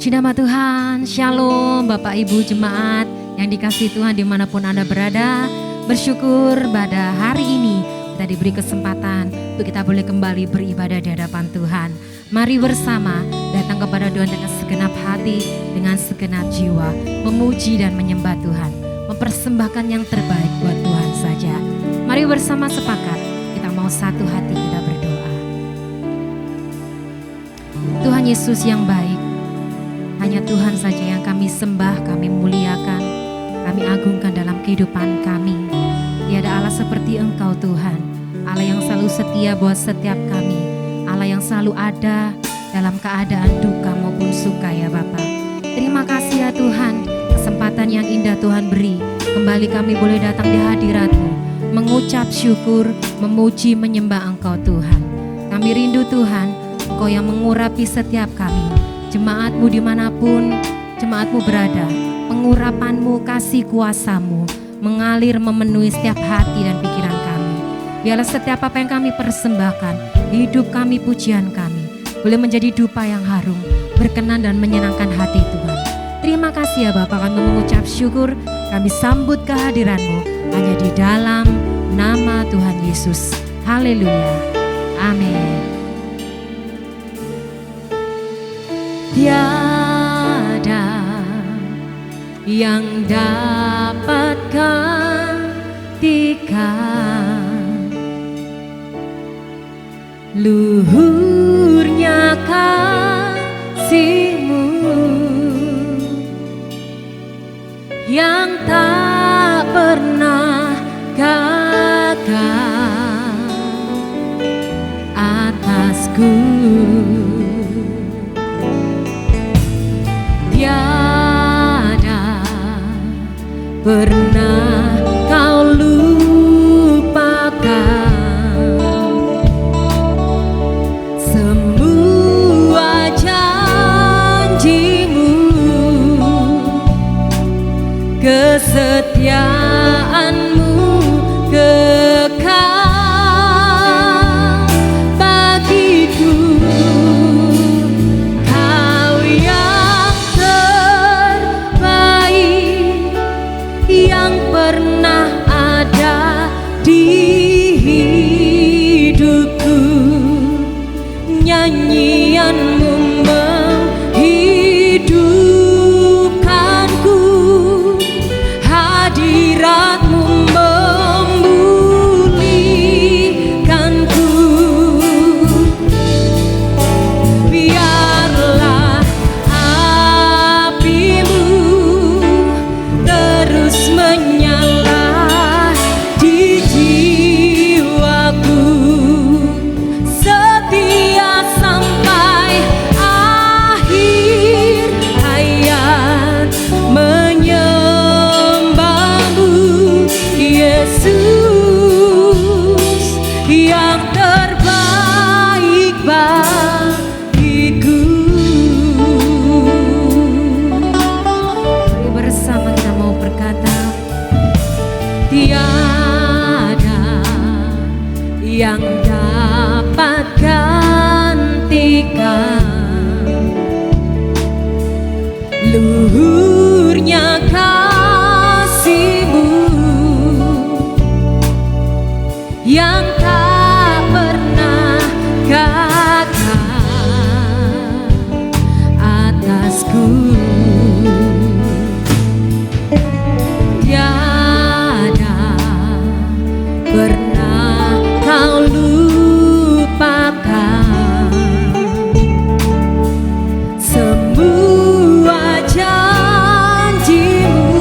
Puji nama Tuhan, Shalom Bapak Ibu Jemaat yang dikasihi Tuhan dimanapun Anda berada. Bersyukur pada hari ini kita diberi kesempatan untuk kita boleh kembali beribadah di hadapan Tuhan. Mari bersama datang kepada Tuhan dengan segenap hati, dengan segenap jiwa, memuji dan menyembah Tuhan, mempersembahkan yang terbaik buat Tuhan saja. Mari bersama sepakat, kita mau satu hati kita berdoa. Tuhan Yesus yang baik, hanya Tuhan saja yang kami sembah, kami muliakan, kami agungkan dalam kehidupan kami. Tiada Allah seperti Engkau Tuhan, Allah yang selalu setia buat setiap kami, Allah yang selalu ada dalam keadaan duka maupun suka ya Bapa. Terima kasih ya Tuhan, kesempatan yang indah Tuhan beri, kembali kami boleh datang di hadirat-Mu, mengucap syukur, memuji, menyembah Engkau Tuhan. Kami rindu Tuhan, Engkau yang mengurapi setiap kami, jemaat-Mu dimanapun jemaat-Mu berada, pengurapan-Mu, kasih kuasa-Mu mengalir memenuhi setiap hati dan pikiran kami. Biarlah setiap apa yang kami persembahkan, hidup kami, pujian kami, boleh menjadi dupa yang harum, berkenan dan menyenangkan hati Tuhan. Terima kasih ya Bapa, kami mengucap syukur, kami sambut kehadiran-Mu hanya di dalam nama Tuhan Yesus. Haleluya. Amin. Tiada yang dapat gantikan luhurnya kasih-Mu yang tak pernah gagal atasku. Tiada pernah Kau lupakan semua janji-Mu, kesetiaan-Mu kekal bagiku. Kau yang terbaik yang pernah ada di hidupku. Nyanyian-Mu menghidupkanku, hadirat-Mu memulihkanku. Biarlah api-Mu terus menyala di jiwaku, setia sampai akhir hayat, menyembah-Mu Yesus yang terbaik bagiku. Bersama kita mau berkata, tiada yang dapat gantikan luhurnya kasih-Mu yang tak pernah gagal atasku. Tiada pernah Kau lupakan semua janji-Mu,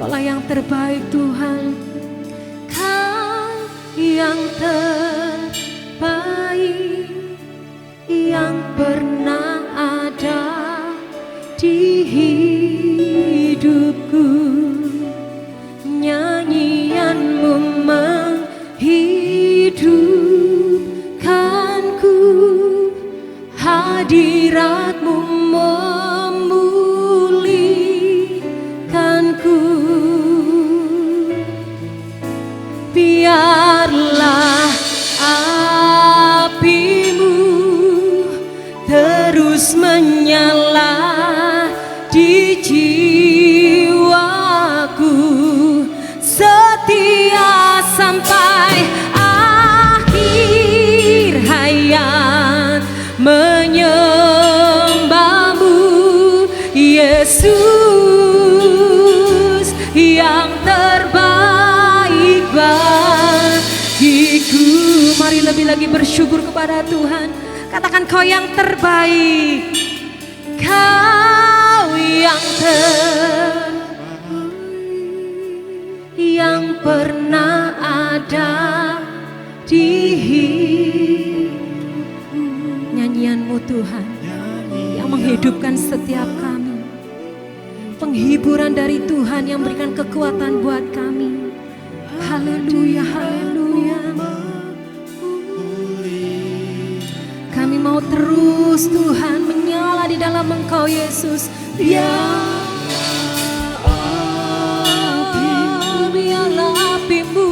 Kaulah yang terbaik Tuhan. Kau yang terbaik yang pernah ada di hidupku. Nyanyianmu menghidupkanku, hadiratmu memulihkanku. Biarlah apimu terus menyala di jiwaku, setia sampai akhir hayat, menyembahmu Yesus yang terbaik bagiku. Mari lebih lagi bersyukur kepada Tuhan. Katakan, kau yang terbaik, kau yang yang pernah ada di hidupku. Nyanyianmu Tuhan yang menghidupkan setiap kami, penghiburan dari Tuhan yang berikan kekuatan buat kami. Haleluya, haleluya. Kami mau terus Tuhan menyala di dalam Engkau Yesus. Biarlah apimu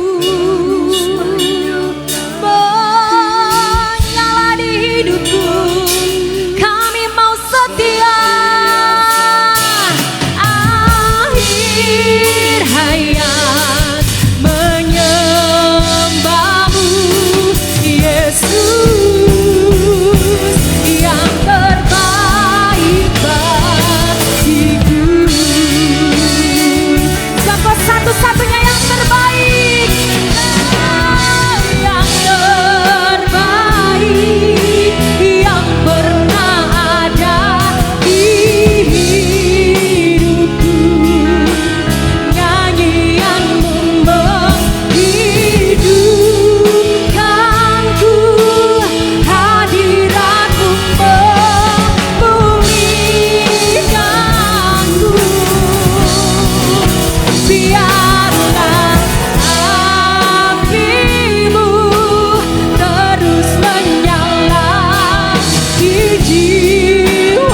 menyala di hidupku. Kami mau setia akhir hayat, menyembahmu Yesus yang terbaik bagiku. Siapa satu-satunya yang terbaik? Yang terbaik yang pernah ada di hidupku. Nyanyianmu menghidupkanku, hadiratmu memulihkanku. Biarlah apimu terus menyala di jiwaku,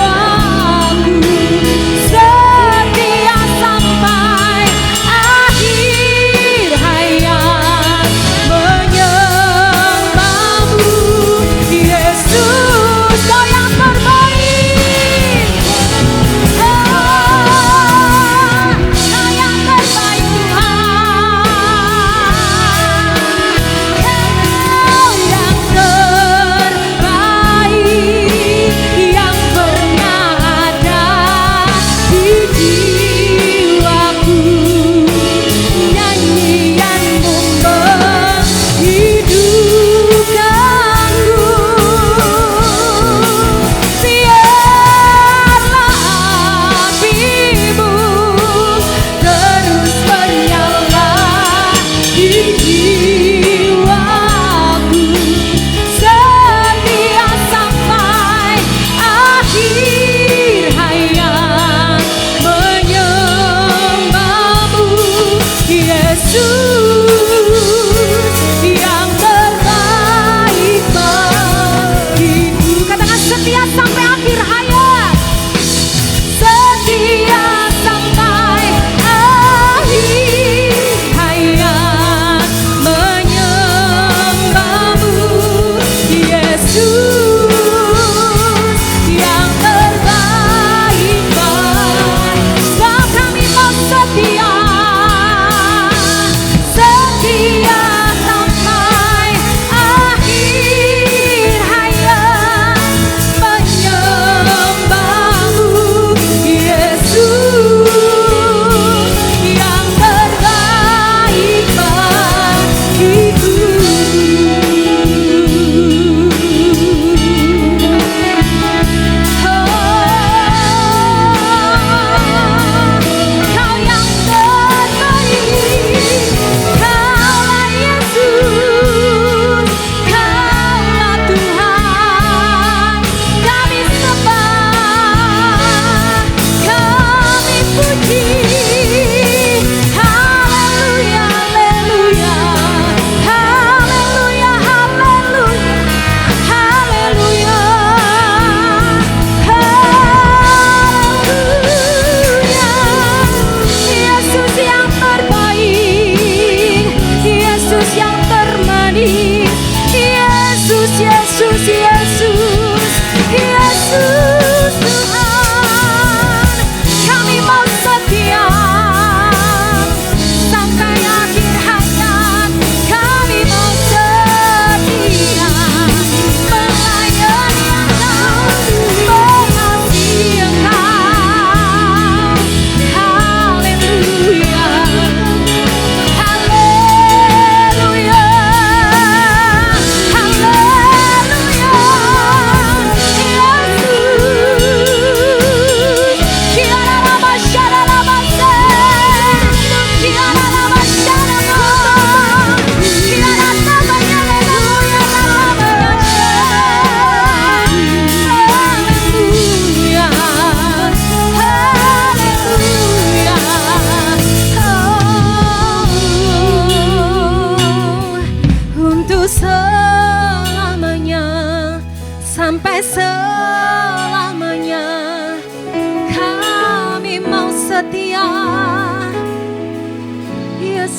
setia sampai akhir hayat, menyembahmu Yesus, kau yang terbaik. Kau yang terbaik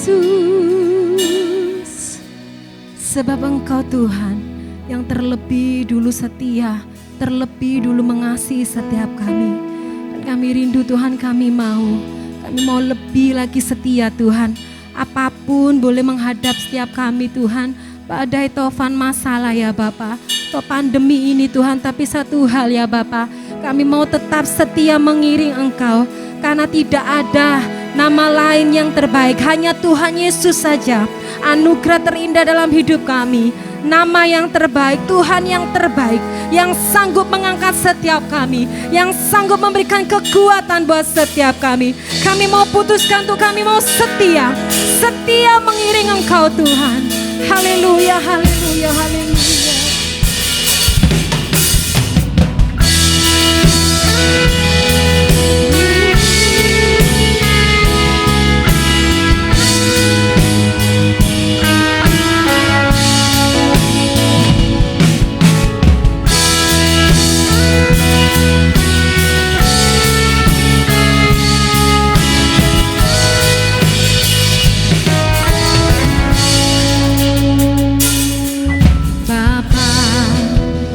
Yesus. Sebab Engkau Tuhan yang terlebih dulu setia, terlebih dulu mengasihi setiap kami. Dan kami rindu Tuhan, kami mau lebih lagi setia Tuhan. Apapun boleh menghadap setiap kami Tuhan, badai tofan masalah ya Bapa, atau pandemi ini Tuhan, tapi satu hal ya Bapa, kami mau tetap setia mengiring Engkau, karena tidak ada nama lain yang terbaik, hanya Tuhan Yesus saja. Anugerah terindah dalam hidup kami, nama yang terbaik, Tuhan yang terbaik, yang sanggup mengangkat setiap kami, yang sanggup memberikan kekuatan buat setiap kami. Kami mau putuskan untuk kami mau setia mengiring Engkau Tuhan. Haleluya, haleluya, haleluya.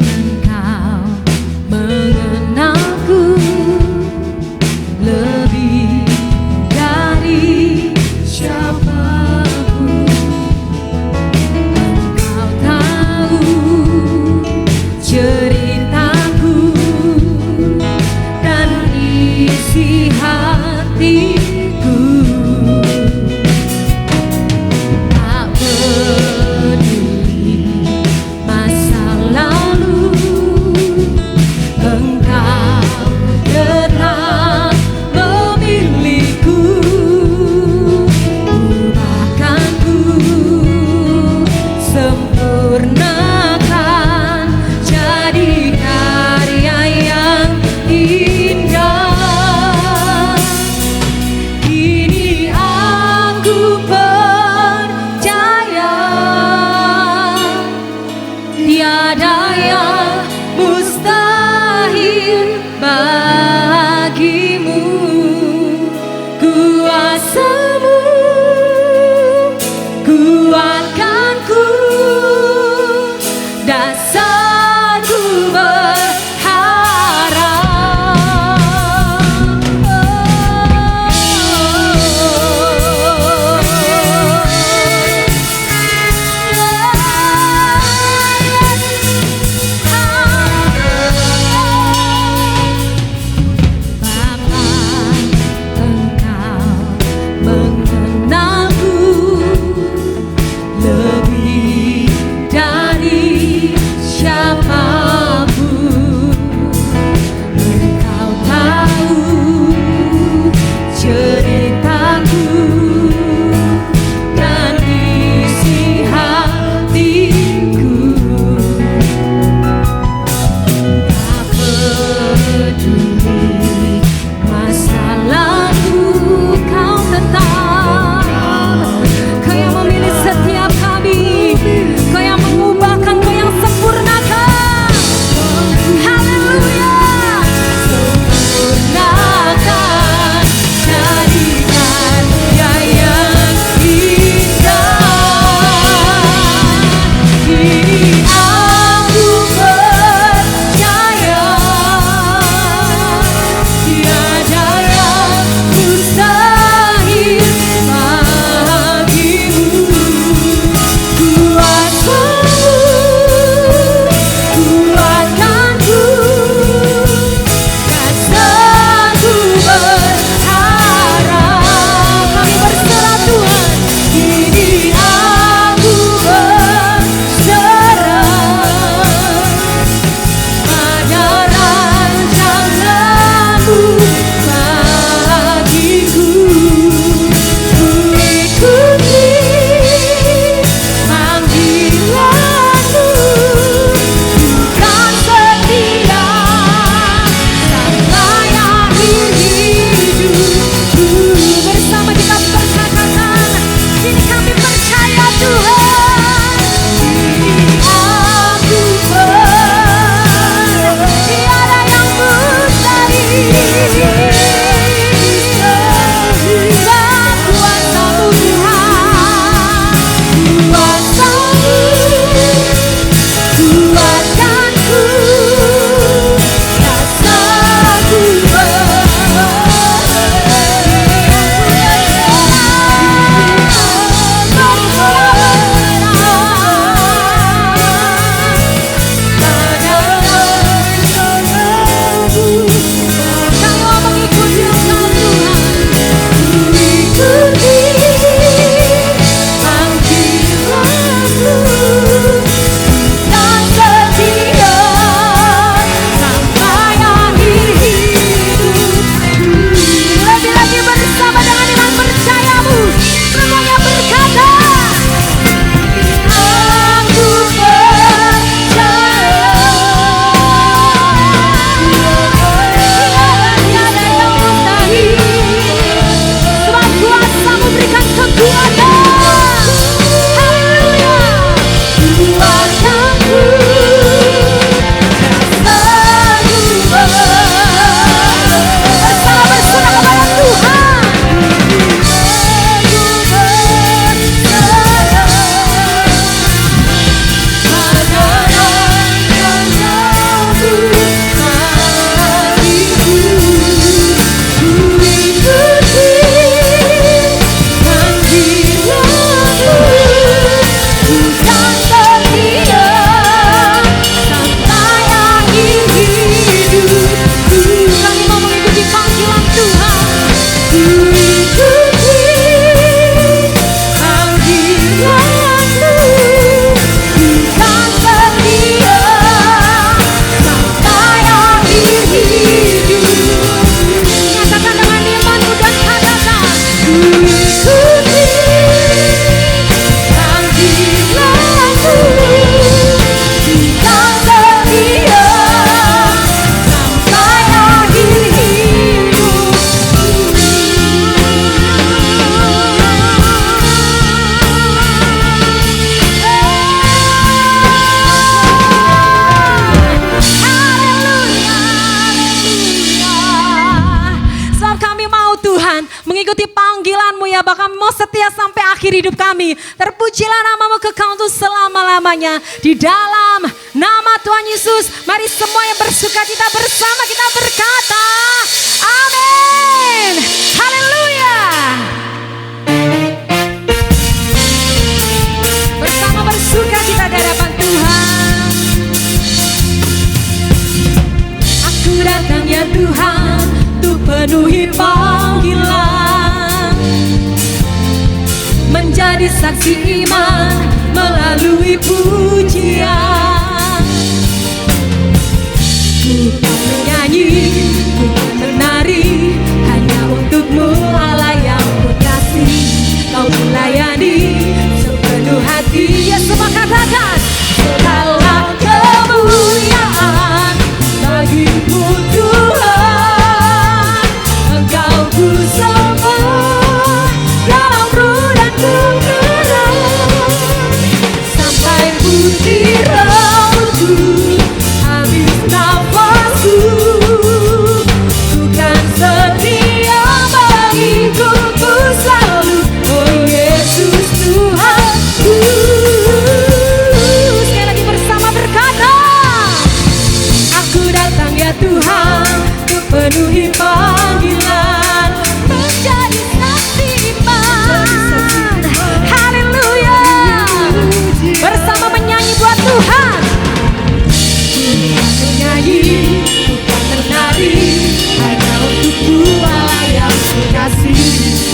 Engkau mengenalku. setia sampai akhir hidup kami. Terpujilah namamu kekal untuk selama-lamanya. Di dalam nama Tuhan Yesus, mari semua yang bersuka cita bersama kita berkata, amin. Haleluya. Bersama bersuka cita di hadapan Tuhan. Aku datang ya Tuhan, untuk penuhi panggilan, menjadi saksi iman melalui pujian. Ku menyanyi, ku menari, hanya untuk-Mu Allah yang ku kasih. Kau melayani sepenuh hati. Ya semua katakan, segala kemuliaan bagi-Mu Tuhan. Engkau ku sembah dalam roh dan kebenaran, sampai putih rambutku, habis nafasku. Tuhan setia mengikutku selalu, oh Yesus Tuhanku. Sekali lagi bersama berkata, aku datang ya Tuhan, untuk penuhi panggilan, menjadi saksi iman. Haleluya. Bersama menyanyi buat Tuhan. Menyanyi, bukan menari, hanya untuk-Mu Allah yang ku kasih.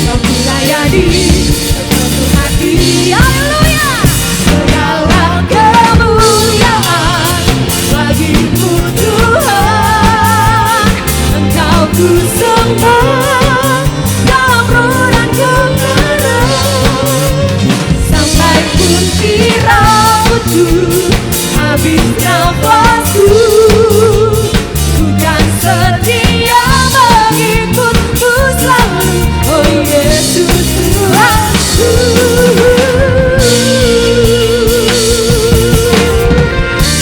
Kau ku layani sepenuh hati. Haleluya. Segala kemuliaan bagi-Mu Tuhan. Engkau ku sembah dalam roh dan kebenaran, sampai putih rambutku, habis nafasku. Bukan setia mengikutku selalu, oh Yesus Tuhanku.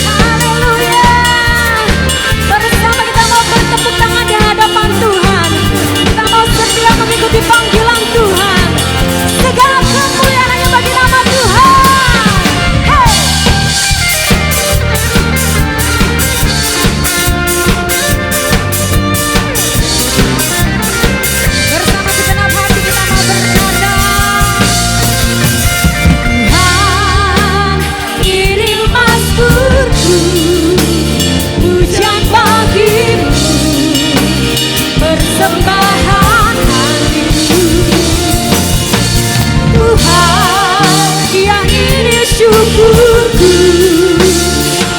Haleluya. Bersama kita mau bertepuk tangan di hadapan Tuhan. Kita mau setia mengikuti panggilan Tuhan. Segala kemuliaan hanya bagi nama Tuhan. Hey. Bersama segenap hati kita mau berkata, Tuhan, ini mazmurku, pujian bagi-Mu, persembahan hatiku. Tuhan, yang ini syukurku,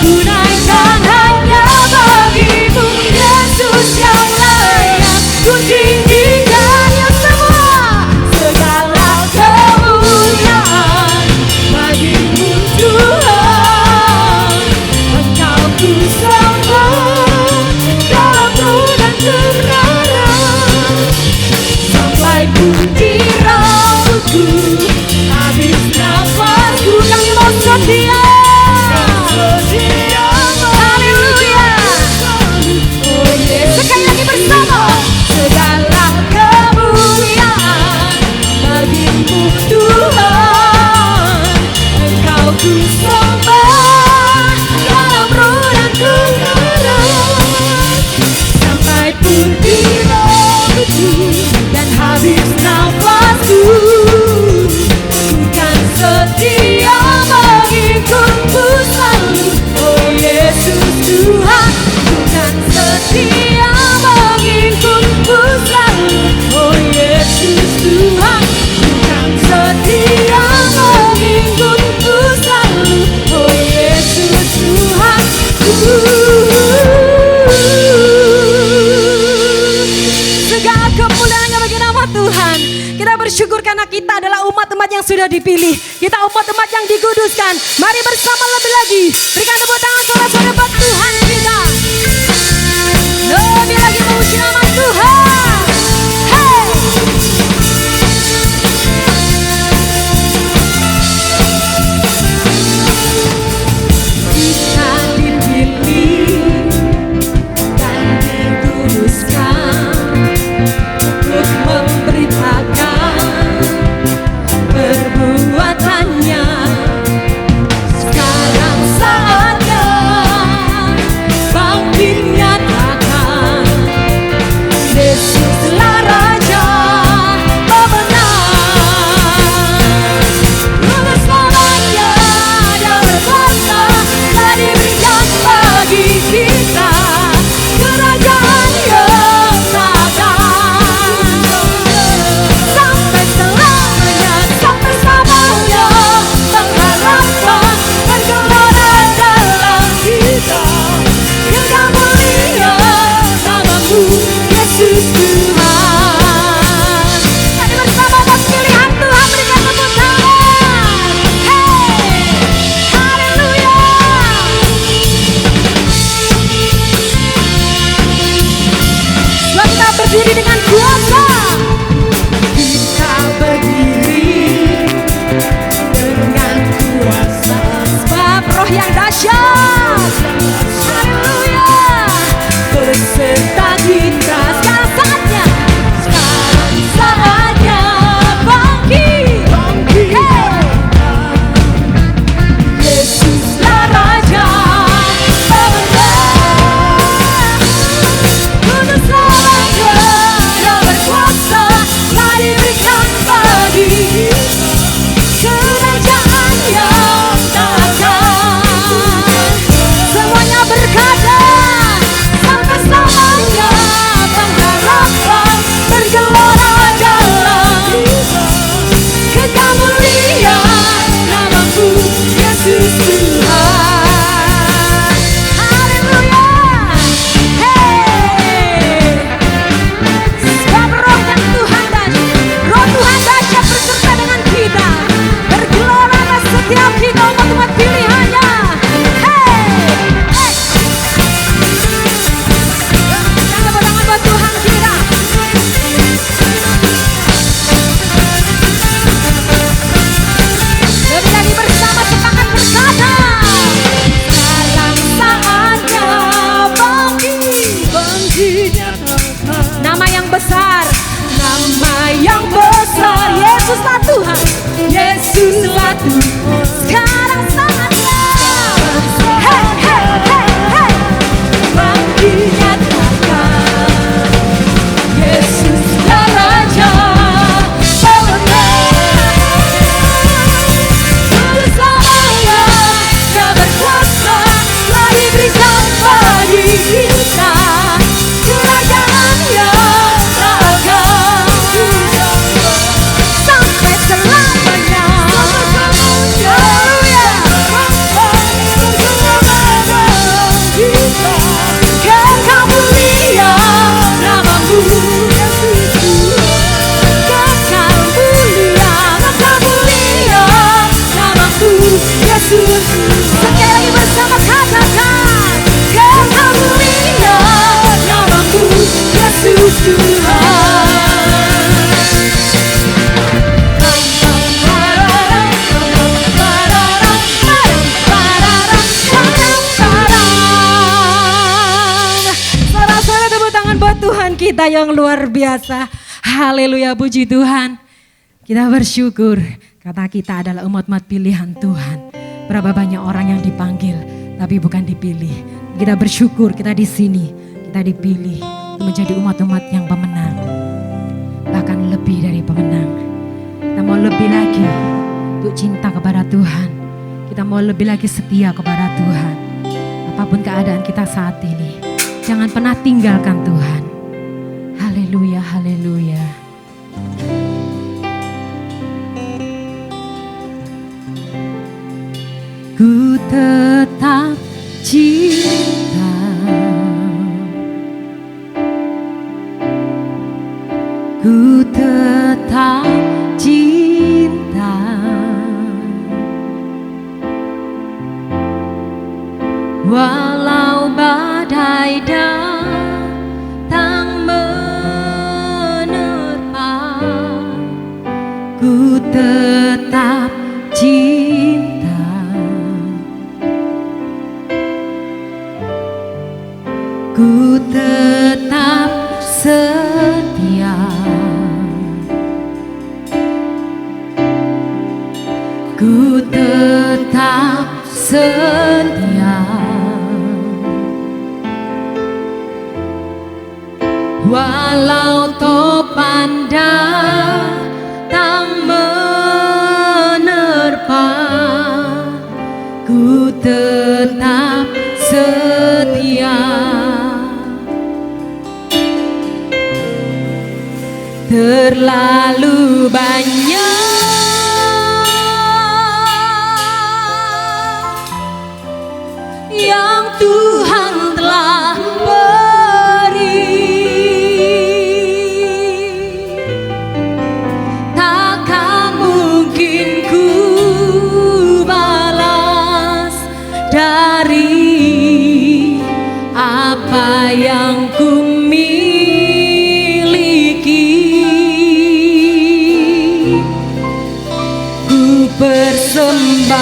ku naikkan hanya bagi-Mu, Yesus yang layak ku tinggikan. Ya semua, segala kemuliaan bagi-Mu Tuhan. Engkau ku sembah dalam roh dan kebenaran, sampai putih rambutku, habis nafasku. Kami mau setia. Haleluya. Oh yes. Sekali lagi bersama, segala kemuliaan bagi-Mu Tuhan. Engkau ku sembah dalam roh dan kebenaran, sampai putih rambutku dan habis nafasku. Bukan setia mengikutku selalu, oh Yesus Tuhan. Bukan setia mengikutku selalu, oh Yesus Tuhan. Bukan setia mengikutku selalu, oh Yesus Tuhan. Segala kemuliaannya bagi nama Tuhan. Kita bersyukur karena kita adalah umat-umat yang sudah dipilih. Kita umat-umat yang diguduskan. Mari bersama lebih lagi berikan tepuk tangan sorak-sorai buat Tuhan kita. Lebih lagi memuji nama Tuhan. Hey. Kita dipilih dan diguduskan untuk memberitakan Sekarang saatnya, hey, hey, hey, hey, dinyatakan Yesuslah Raja kemenangan. Bersama-Nya Dia berkuasa, telah diberikan bagi kita. Kerajaan-Nya tak akan sampai selamanya. Haleluya. Kekal mulia namamu, kekal mulia namamu, Yesus. Sekali lagi bersama katakan, kekal mulia namamu, Yesus Tuhan. Saudara-saudara, tepuk tangan buat Tuhan kita yang luar biasa. Haleluya, puji Tuhan. Kita bersyukur karena kita adalah umat-umat pilihan Tuhan. Berapa banyak orang yang dipanggil tapi bukan dipilih. Kita bersyukur kita di sini, kita dipilih untuk menjadi umat-umat yang pemenang. Bahkan lebih dari pemenang. Kita mau lebih lagi untuk cinta kepada Tuhan. Kita mau lebih lagi setia kepada Tuhan. Apapun keadaan kita saat ini, jangan pernah tinggalkan Tuhan. Haleluya, haleluya. Ku tetap cinta, ku tetap cinta, walau badai datang menerpa, ku tetap cinta. Ku tetap setia, ku tetap setia, walau topan datang menerpa, ku tetap setia. Terlalu banyak yang Tuhan telah beri, takkan mungkin ku balas dari apa yang ku miliki. Persembahkan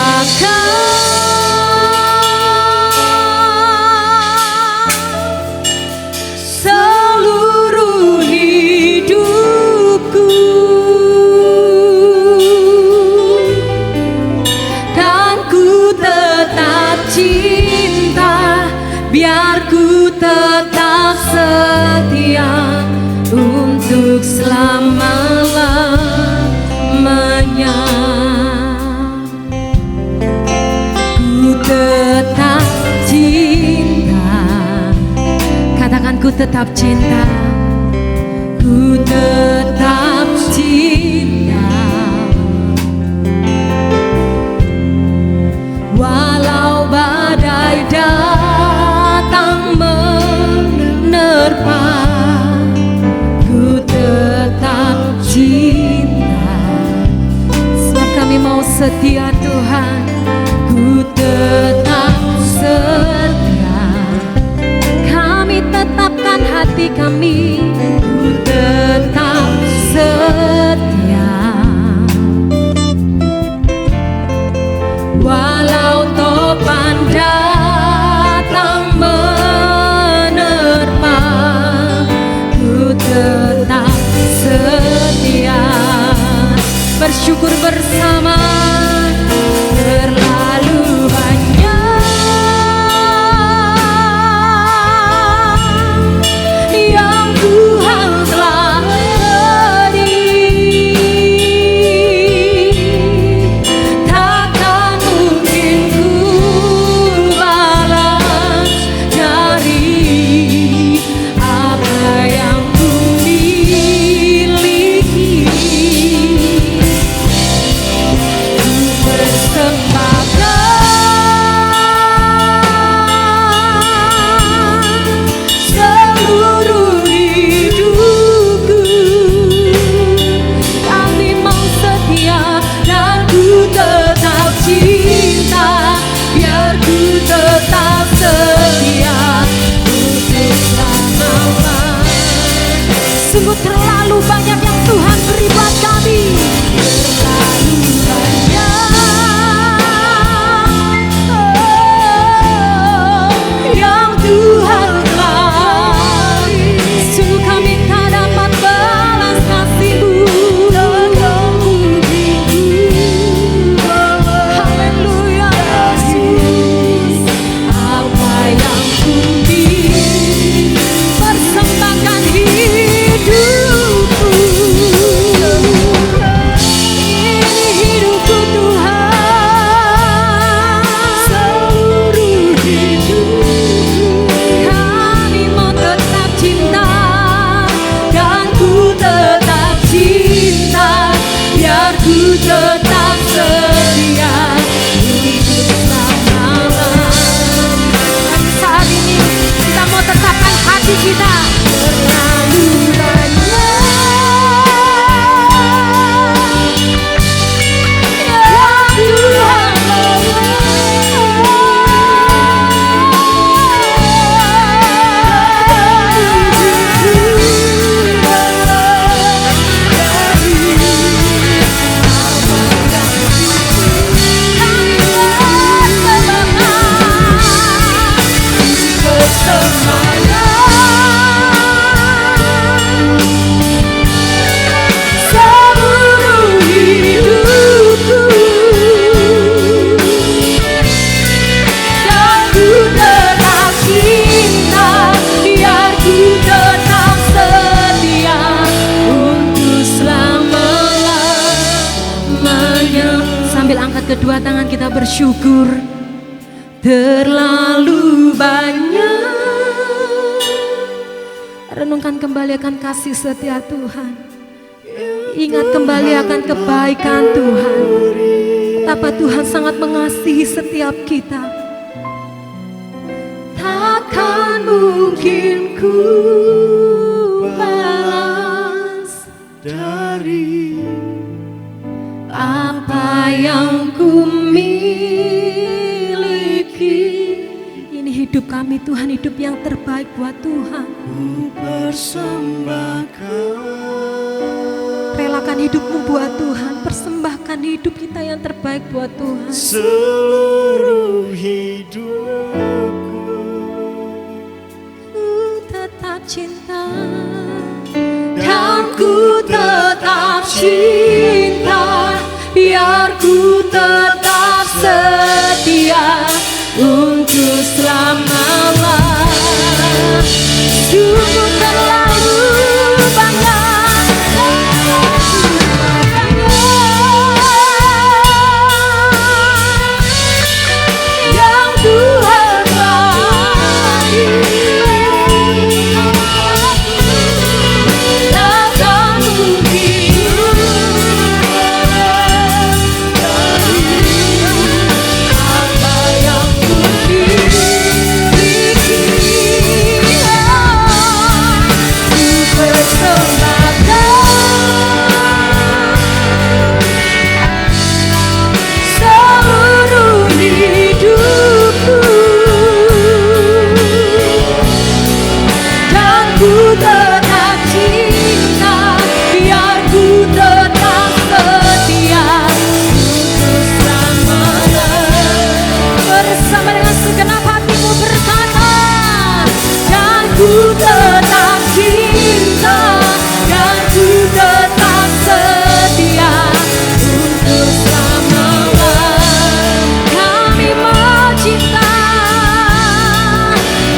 seluruh hidupku, dan ku tetap cinta, biar ku tetap setia untuk selama-lamanya. Tetap cinta, katakan ku tetap cinta, ku tetap cinta, walau badai datang menerpa, ku tetap cinta, sebab kami mau setia Tuhan. Ku tetap setia, kami tetapkan hati kami. Ku tetap setia, walau topan datang menerpa, ku tetap setia. Bersyukur bersama. cinta, biar ku tetap setia untuk selama-lamanya. Sungguh terlalu banyak yang Tuhan beri buat kami, terlalu banyak yang Tuhan beri. Sungguh kami tak dapat balas kasih-Mu. Haleluya Yesus, apa yang ku persembahkan hidupku. Ini hidupku Tuhan, seluruh hidupku. Kami mau tetap cinta, dan ku tetap cinta, biar ku tetap setia untuk selama-lamanya. Dan saat ini kita mau tetapkan hati kita. Terlalu banyak yang Tuhan seluruh hidupku, dan ku tetap cinta, biar ku tetap setia untuk selama-lamanya. Sambil angkat kedua tangan kita bersyukur. Terlalu banyak. Renungkan kembali akan kasih setia Tuhan. Ingat kembali akan kebaikan Tuhan. Betapa Tuhan sangat mengasihi setiap kita. Takkan mungkin ku balas dari apa yang ku miliki. Ini hidup kami Tuhan, hidup yang terbaik buat Tuhan. Ku persembahkan, relakan hidupmu buat Tuhan, persembahkan hidup kita yang terbaik buat Tuhan. seluruh hidupku. Ku tetap cinta, dan ku tetap cinta, biar ku tetap setia untuk selama-lamanya. Sungguh terlalu banyak yang Tuhan beri. Takkan mungkin apa yang ku miliki. Ku persembahkan seluruh hidupku, dan ku tetap cinta, biar ku tetap setia untuk selama-lamanya. Bersama dengan segenap hatimu berkata, dan ku tetap cinta, dan ku tetap setia untuk selama-lamanya. Kami mau cinta,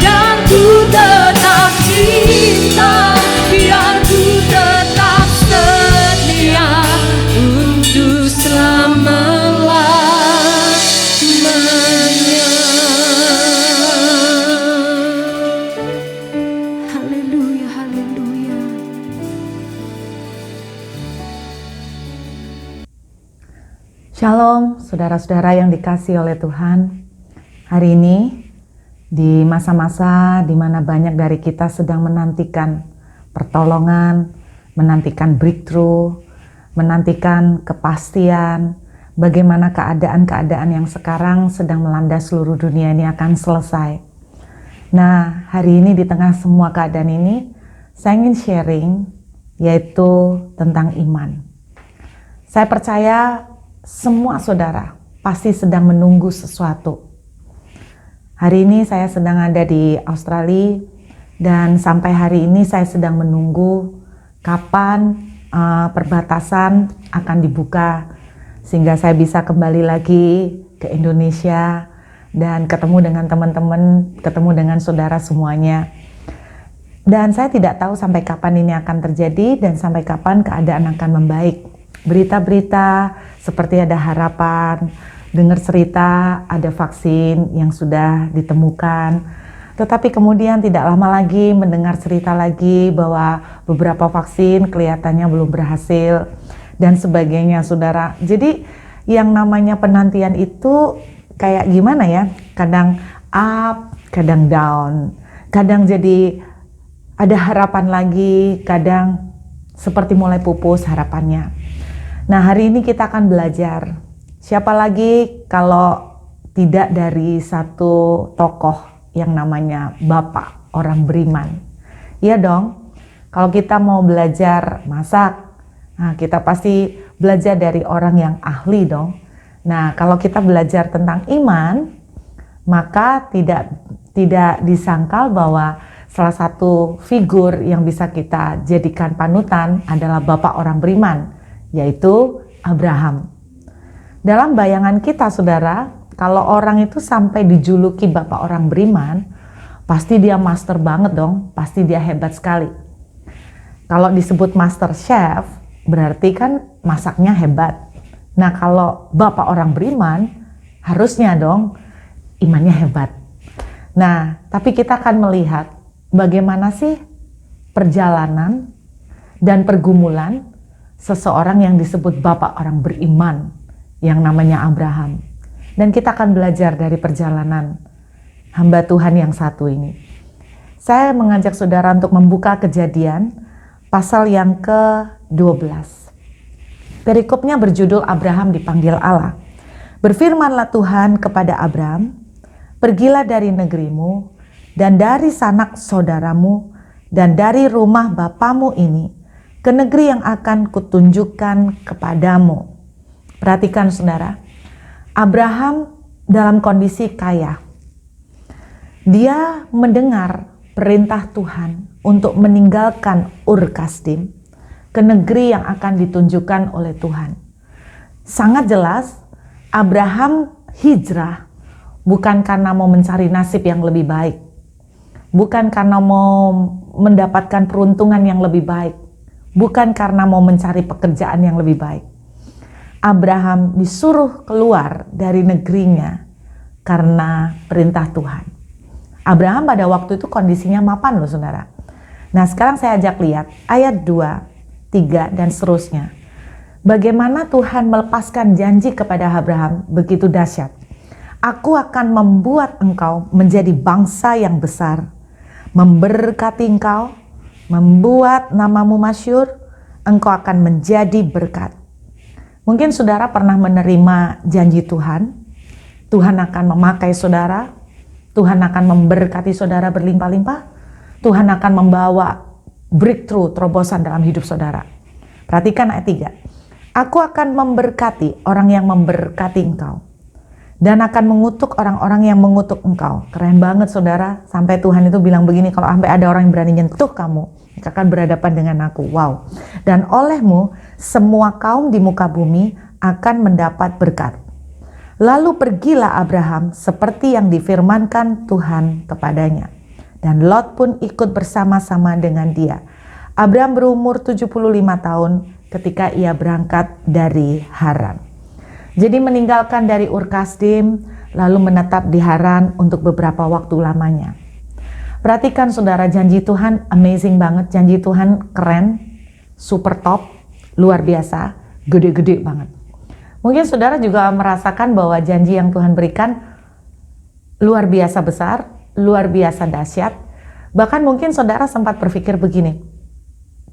dan ku tetap cinta, biar ku tetap setia untuk selama-lamanya. Haleluya, haleluya. Shalom, saudara-saudara yang dikasihi oleh Tuhan. Hari ini, di masa-masa di mana banyak dari kita sedang menantikan pertolongan, menantikan breakthrough, menantikan kepastian, bagaimana keadaan-keadaan yang sekarang sedang melanda seluruh dunia ini akan selesai. Nah, hari ini di tengah semua keadaan ini, saya ingin sharing yaitu tentang iman. Saya percaya semua saudara pasti sedang menunggu sesuatu. Hari ini saya sedang ada di Australia dan sampai hari ini saya sedang menunggu kapan perbatasan akan dibuka sehingga saya bisa kembali lagi ke Indonesia dan ketemu dengan teman-teman, ketemu dengan saudara semuanya. Dan saya tidak tahu sampai kapan ini akan terjadi dan sampai kapan keadaan akan membaik. Berita-berita seperti ada harapan, dengar cerita ada vaksin yang sudah ditemukan. Tetapi kemudian tidak lama lagi mendengar cerita lagi bahwa beberapa vaksin kelihatannya belum berhasil dan sebagainya, saudara. Jadi yang namanya penantian itu kayak gimana ya? Kadang up, kadang down. Kadang jadi ada harapan lagi, kadang seperti mulai pupus harapannya. Nah, hari ini kita akan belajar. Siapa lagi kalau tidak dari satu tokoh yang namanya Bapak orang beriman. Iya dong, kalau kita mau belajar masak, nah kita pasti belajar dari orang yang ahli dong. Nah, kalau kita belajar tentang iman, maka tidak disangkal bahwa salah satu figur yang bisa kita jadikan panutan adalah Bapak orang beriman, yaitu Abraham. Dalam bayangan kita, saudara, kalau orang itu sampai dijuluki Bapak orang beriman, pasti dia master banget dong, pasti dia hebat sekali. Kalau disebut master chef, berarti kan masaknya hebat. Nah, kalau Bapak orang beriman, harusnya dong imannya hebat. Nah, tapi kita akan melihat bagaimana sih perjalanan dan pergumulan seseorang yang disebut Bapak orang beriman, yang namanya Abraham. Dan kita akan belajar dari perjalanan hamba Tuhan yang satu ini. Saya mengajak saudara untuk membuka Kejadian pasal yang ke-12. Perikopnya berjudul Abraham dipanggil Allah. Berfirmanlah Tuhan kepada Abraham, pergilah dari negerimu dan dari sanak saudaramu dan dari rumah bapamu ini ke negeri yang akan kutunjukkan kepadamu. Perhatikan saudara, Abraham dalam kondisi kaya. Dia mendengar perintah Tuhan untuk meninggalkan Ur Kasdim ke negeri yang akan ditunjukkan oleh Tuhan. Sangat jelas, Abraham hijrah bukan karena mau mencari nasib yang lebih baik, bukan karena mau mendapatkan peruntungan yang lebih baik, bukan karena mau mencari pekerjaan yang lebih baik. Abraham disuruh keluar dari negerinya karena perintah Tuhan. Abraham pada waktu itu kondisinya mapan loh saudara. Nah, sekarang saya ajak lihat ayat 2, 3 dan seterusnya. Bagaimana Tuhan melepaskan janji kepada Abraham begitu dahsyat. Aku akan membuat engkau menjadi bangsa yang besar, memberkati engkau, membuat namamu masyhur, engkau akan menjadi berkat. Mungkin saudara pernah menerima janji Tuhan. Tuhan akan memakai saudara, Tuhan akan memberkati saudara berlimpah-limpah, Tuhan akan membawa breakthrough, terobosan dalam hidup saudara. Perhatikan ayat 3. Aku akan memberkati orang yang memberkati engkau dan akan mengutuk orang-orang yang mengutuk engkau. Keren banget saudara, sampai Tuhan itu bilang begini, kalau sampai ada orang yang berani nyentuh kamu, akan berhadapan dengan aku. Wow. Dan olehmu semua kaum di muka bumi akan mendapat berkat. Lalu pergilah Abraham seperti yang difirmankan Tuhan kepadanya. Dan Lot pun ikut bersama-sama dengan dia. Abraham berumur 75 tahun ketika ia berangkat dari Haran. Jadi meninggalkan dari Ur Kasdim, lalu menetap di Haran untuk beberapa waktu lamanya. Perhatikan saudara, janji Tuhan amazing banget, janji Tuhan keren, super top, luar biasa, gede-gede banget. Mungkin saudara juga merasakan bahwa janji yang Tuhan berikan luar biasa besar, luar biasa dahsyat. Bahkan mungkin saudara sempat berpikir begini,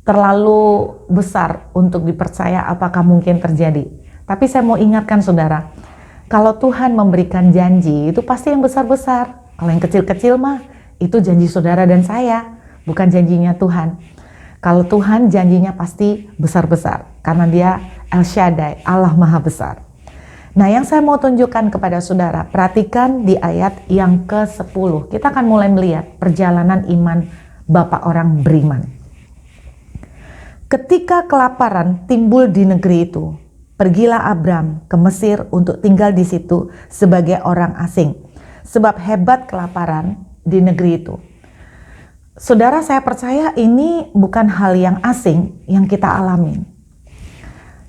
terlalu besar untuk dipercaya apakah mungkin terjadi. Tapi saya mau ingatkan saudara, kalau Tuhan memberikan janji itu pasti yang besar-besar. Kalau yang kecil-kecil mah itu janji saudara dan saya, bukan janjinya Tuhan. Kalau Tuhan janjinya pasti besar-besar karena dia El Shaddai, Allah Maha Besar. Nah, yang saya mau tunjukkan kepada saudara, perhatikan di ayat yang ke-10. Kita akan mulai melihat perjalanan iman Bapak orang beriman. Ketika kelaparan timbul di negeri itu, pergilah Abram ke Mesir untuk tinggal di situ sebagai orang asing, sebab hebat kelaparan di negeri itu. Saudara, saya percaya ini bukan hal yang asing yang kita alami.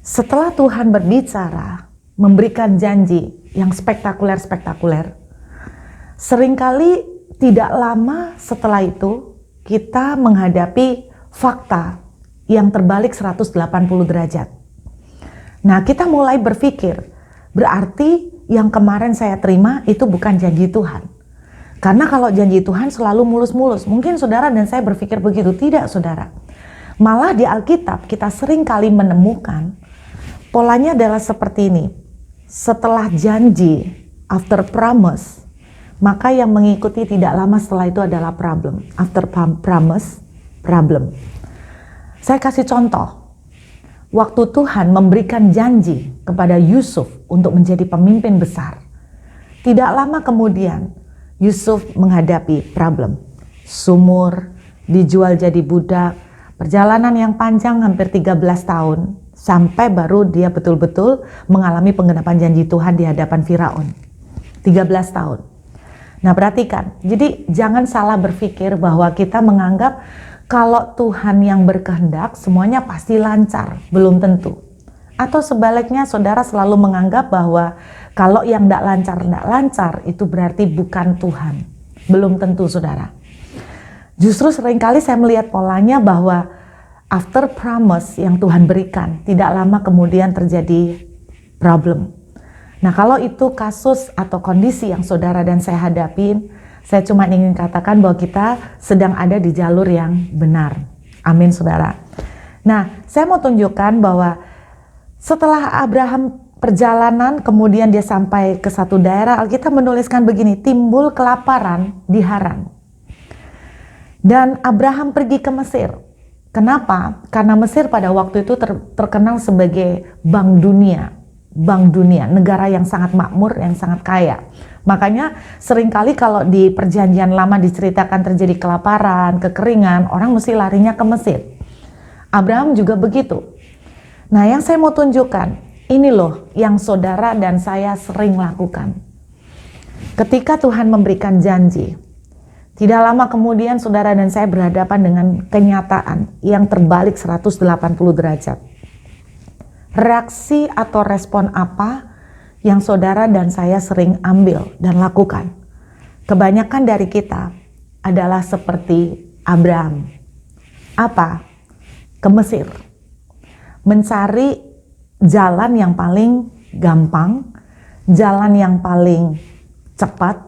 Setelah Tuhan berbicara, memberikan janji yang spektakuler-spektakuler, seringkali tidak lama setelah itu kita menghadapi fakta yang terbalik 180 derajat. Nah, kita mulai berpikir, berarti yang kemarin saya terima itu bukan janji Tuhan. Karena kalau janji Tuhan selalu mulus-mulus. Mungkin saudara dan saya berpikir begitu. Tidak, saudara. Malah di Alkitab kita sering kali menemukan polanya adalah seperti ini. Setelah janji, after promise, maka yang mengikuti tidak lama setelah itu adalah problem. After promise, problem. Saya kasih contoh. Waktu Tuhan memberikan janji kepada Yusuf untuk menjadi pemimpin besar, tidak lama kemudian Yusuf menghadapi problem. Sumur, dijual jadi budak, perjalanan yang panjang hampir 13 tahun, sampai baru dia betul-betul mengalami penggenapan janji Tuhan di hadapan Firaun. 13 tahun. Nah, perhatikan, jadi jangan salah berpikir bahwa kita menganggap kalau Tuhan yang berkehendak, semuanya pasti lancar. Belum tentu. Atau sebaliknya, saudara selalu menganggap bahwa kalau yang tidak lancar, itu berarti bukan Tuhan. Belum tentu, saudara. Justru seringkali saya melihat polanya bahwa after promise yang Tuhan berikan, tidak lama kemudian terjadi problem. Nah, kalau itu kasus atau kondisi yang saudara dan saya hadapin, saya cuma ingin katakan bahwa kita sedang ada di jalur yang benar. Amin, saudara. Nah, saya mau tunjukkan bahwa setelah Abraham perjalanan, kemudian dia sampai ke satu daerah, Alkitab menuliskan begini, timbul kelaparan di Haran. Dan Abraham pergi ke Mesir. Kenapa? Karena Mesir pada waktu itu terkenal sebagai bank dunia, negara yang sangat makmur, yang sangat kaya. Makanya seringkali kalau di perjanjian lama diceritakan terjadi kelaparan, kekeringan, orang mesti larinya ke Mesir. Abraham juga begitu. Nah, yang saya mau tunjukkan, ini loh yang saudara dan saya sering lakukan. Ketika Tuhan memberikan janji, tidak lama kemudian saudara dan saya berhadapan dengan kenyataan yang terbalik 180 derajat. Reaksi atau respon apa yang saudara dan saya sering ambil dan lakukan? Kebanyakan dari kita adalah seperti Abraham. Apa? Ke Mesir. Mencari jalan yang paling gampang, jalan yang paling cepat,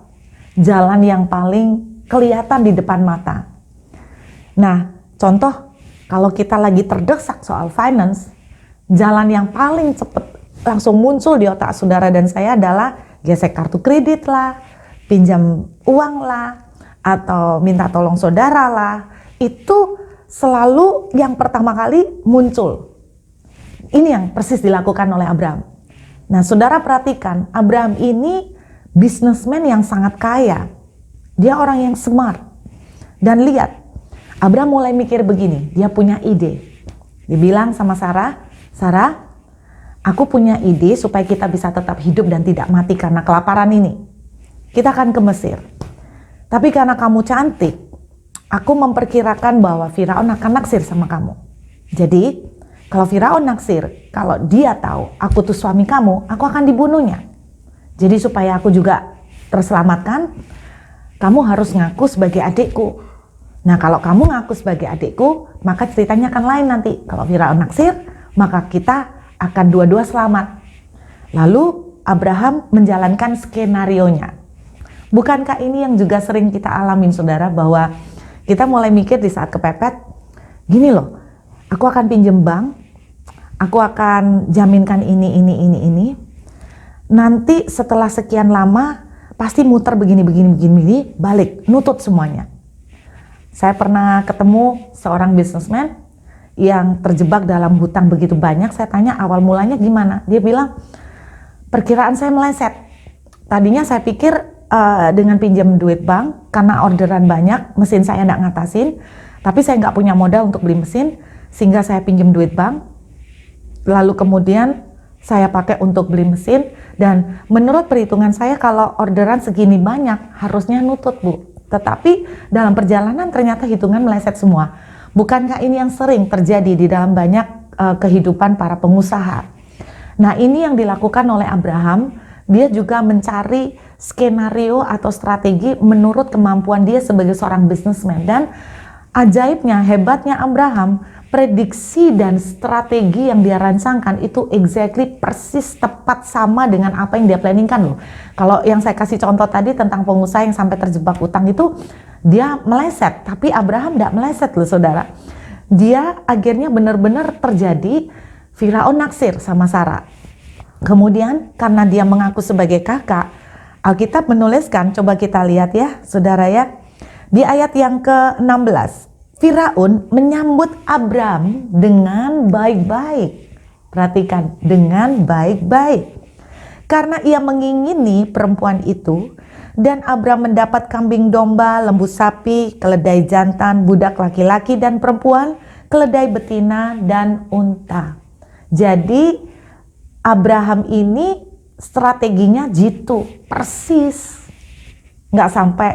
jalan yang paling kelihatan di depan mata. Nah, contoh kalau kita lagi terdesak soal finance, jalan yang paling cepat langsung muncul di otak saudara dan saya adalah gesek kartu kredit lah, pinjam uang lah, atau minta tolong saudara lah. Itu selalu yang pertama kali muncul. Ini yang persis dilakukan oleh Abraham. Nah, saudara perhatikan, Abraham ini bisnismen yang sangat kaya. Dia orang yang smart. Dan lihat, Abraham mulai mikir begini, dia punya ide. Dibilang sama Sarah, aku punya ide supaya kita bisa tetap hidup dan tidak mati karena kelaparan ini. Kita akan ke Mesir. Tapi karena kamu cantik, aku memperkirakan bahwa Firaun akan naksir sama kamu. Jadi, kalau Firaun naksir, kalau dia tahu aku tuh suami kamu, aku akan dibunuhnya. Jadi supaya aku juga terselamatkan, kamu harus ngaku sebagai adikku. Nah, kalau kamu ngaku sebagai adikku, maka ceritanya akan lain nanti. Kalau Firaun naksir, maka kita akan dua-dua selamat. Lalu Abraham menjalankan skenarionya. Bukankah ini yang juga sering kita alamin, saudara, bahwa kita mulai mikir di saat kepepet, gini loh, aku akan pinjem bank, aku akan jaminkan ini. Nanti setelah sekian lama pasti muter begini, balik, nutut semuanya. Saya pernah ketemu seorang businessman yang terjebak dalam hutang begitu banyak. Saya tanya awal mulanya gimana? Dia bilang, perkiraan saya meleset. Tadinya saya pikir dengan pinjam duit bank, karena orderan banyak, mesin saya nggak ngatasin, tapi saya nggak punya modal untuk beli mesin, sehingga saya pinjam duit bank, lalu kemudian saya pakai untuk beli mesin, dan menurut perhitungan saya kalau orderan segini banyak, harusnya nutut, Bu. Tetapi dalam perjalanan ternyata hitungan meleset semua. Bukankah ini yang sering terjadi di dalam banyak kehidupan para pengusaha? Nah, ini yang dilakukan oleh Abraham. Dia juga mencari skenario atau strategi menurut kemampuan dia sebagai seorang businessman. Dan ajaibnya, hebatnya Abraham, prediksi dan strategi yang dia rancangkan itu exactly persis tepat sama dengan apa yang dia planningkan loh. Kalau yang saya kasih contoh tadi tentang pengusaha yang sampai terjebak utang itu, dia meleset, tapi Abraham tidak meleset loh saudara. Dia akhirnya benar-benar terjadi Firaun naksir sama Sarah. Kemudian karena dia mengaku sebagai kakak, Alkitab menuliskan, coba kita lihat ya saudara ya, di ayat yang ke-16, Firaun menyambut Abram dengan baik-baik. Perhatikan, dengan baik-baik. Karena ia mengingini perempuan itu, dan Abram mendapat kambing domba, lembu sapi, keledai jantan, budak laki-laki dan perempuan, keledai betina dan unta. Jadi Abraham ini strateginya jitu, persis. Nggak sampai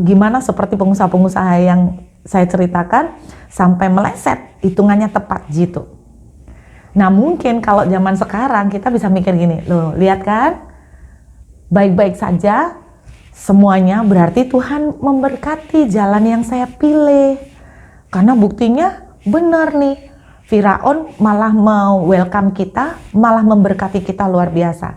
gimana seperti pengusaha-pengusaha yang saya ceritakan, sampai meleset, hitungannya tepat jitu. Nah mungkin kalau zaman sekarang kita bisa mikir gini, loh lihat kan, baik-baik saja semuanya, berarti Tuhan memberkati jalan yang saya pilih. Karena buktinya benar nih, Firaun malah mau welcome kita, malah memberkati kita luar biasa.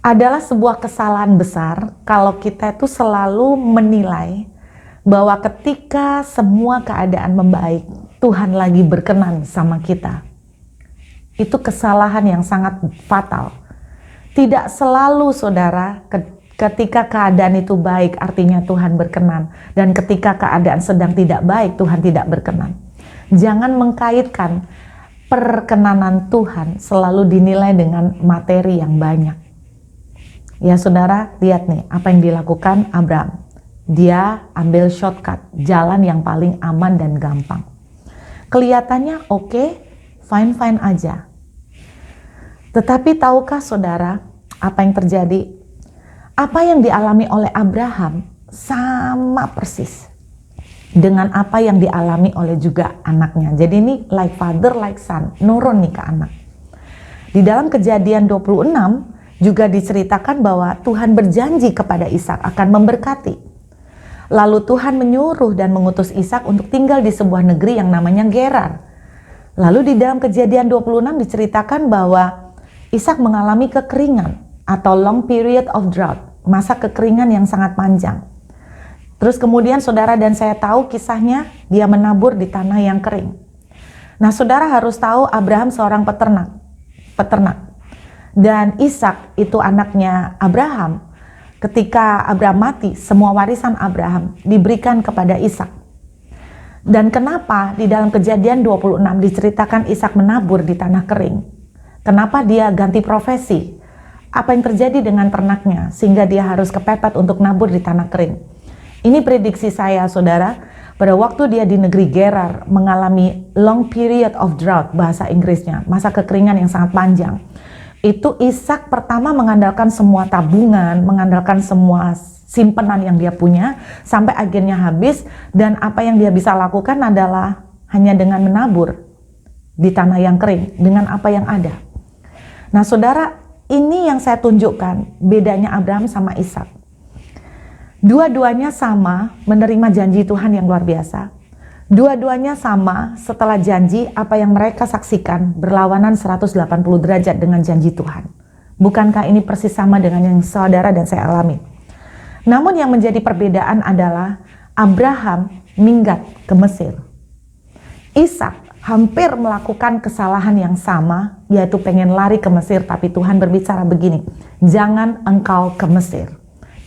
Adalah sebuah kesalahan besar kalau kita itu selalu menilai bahwa ketika semua keadaan membaik, Tuhan lagi berkenan sama kita. Itu kesalahan yang sangat fatal. Tidak selalu saudara, ketika keadaan itu baik artinya Tuhan berkenan, dan ketika keadaan sedang tidak baik Tuhan tidak berkenan. Jangan mengkaitkan perkenanan Tuhan selalu dinilai dengan materi yang banyak. Ya saudara, lihat nih apa yang dilakukan Abraham. Dia ambil shortcut, jalan yang paling aman dan gampang. Kelihatannya oke, fine-fine aja. Tetapi tahukah saudara apa yang terjadi? Apa yang dialami oleh Abraham sama persis dengan apa yang dialami oleh juga anaknya. Jadi ini like father like son, nurun nih ke anak. Di dalam Kejadian 26 juga diceritakan bahwa Tuhan berjanji kepada Ishak akan memberkati. Lalu Tuhan menyuruh dan mengutus Ishak untuk tinggal di sebuah negeri yang namanya Gerar. Lalu di dalam Kejadian 26 diceritakan bahwa Ishak mengalami kekeringan atau long period of drought, masa kekeringan yang sangat panjang. Terus kemudian saudara dan saya tahu kisahnya, dia menabur di tanah yang kering. Nah saudara harus tahu Abraham seorang peternak. Dan Ishak itu anaknya Abraham. Ketika Abraham mati, semua warisan Abraham diberikan kepada Ishak. Dan kenapa di dalam Kejadian 26 diceritakan Ishak menabur di tanah kering? Kenapa dia ganti profesi? Apa yang terjadi dengan ternaknya sehingga dia harus kepepet untuk nabur di tanah kering? Ini prediksi saya saudara, pada waktu dia di negeri Gerar mengalami long period of drought, bahasa Inggrisnya, masa kekeringan yang sangat panjang. Itu Ishak pertama mengandalkan semua tabungan, mengandalkan semua simpanan yang dia punya, sampai akhirnya habis, dan apa yang dia bisa lakukan adalah hanya dengan menabur di tanah yang kering, dengan apa yang ada. Nah saudara, ini yang saya tunjukkan bedanya Abraham sama Ishak. Dua-duanya sama menerima janji Tuhan yang luar biasa. Dua-duanya sama setelah janji apa yang mereka saksikan berlawanan 180 derajat dengan janji Tuhan. Bukankah ini persis sama dengan yang saudara dan saya alami? Namun yang menjadi perbedaan adalah Abraham minggat ke Mesir. Ishak hampir melakukan kesalahan yang sama, yaitu pengen lari ke Mesir, tapi Tuhan berbicara begini, jangan engkau ke Mesir,